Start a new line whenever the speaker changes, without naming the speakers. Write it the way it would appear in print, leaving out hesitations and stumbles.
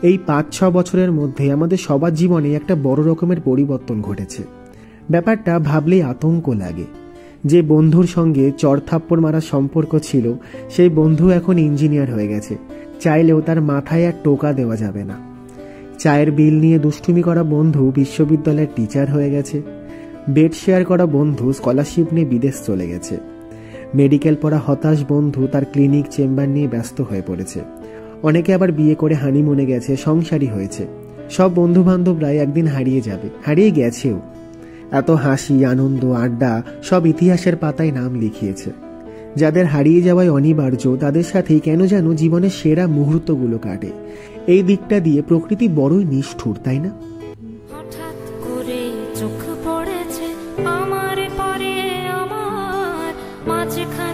এই 5-6 বছরের মধ্যে আমাদের সবার জীবনে একটা বড় রকমের পরিবর্তন ঘটেছে। ব্যাপারটা ভাবলেই আতঙ্ক লাগে। যে বন্ধুর সঙ্গে চড়থাপ্পড় মারার সম্পর্ক ছিল, সেই বন্ধু এখন ইঞ্জিনিয়ার হয়ে গেছে। চাইলেও তার মাথায় আর টোকা দেওয়া যাবে না। চায়ের বিল নিয়ে দুষ্টুমি করা বন্ধু বিশ্ববিদ্যালয়ের টিচার হয়ে গেছে। বেড শেয়ার করা বন্ধু স্কলারশিপ নিয়ে বিদেশ চলে গেছে। মেডিকেল পড়া হতাশ বন্ধু তার ক্লিনিক চেম্বার নিয়ে ব্যস্ত হয়ে পড়েছে। অনেকে আবার বিয়ে করে হানিমুনে গেছে, সংসারী হয়েছে। সব বন্ধু বান্ধবরাই একদিন হারিয়ে যাবে, হারিয়ে গেছেও। এত হাসি, আনন্দ, আড্ডা সব ইতিহাসের পাতায় নাম লিখিয়েছে। যাদের হারিয়ে যাওয়াই অনিবার্য, তাদের সাথেই কেন যেন জীবনের সেরা মুহূর্তগুলো কাটে। এই দিকটা দিয়ে প্রকৃতি বড়ই নিষ্ঠুর, তাই না?
হঠাৎ করে চোখ পড়েছে আমার পরে, আমার মাঝখানে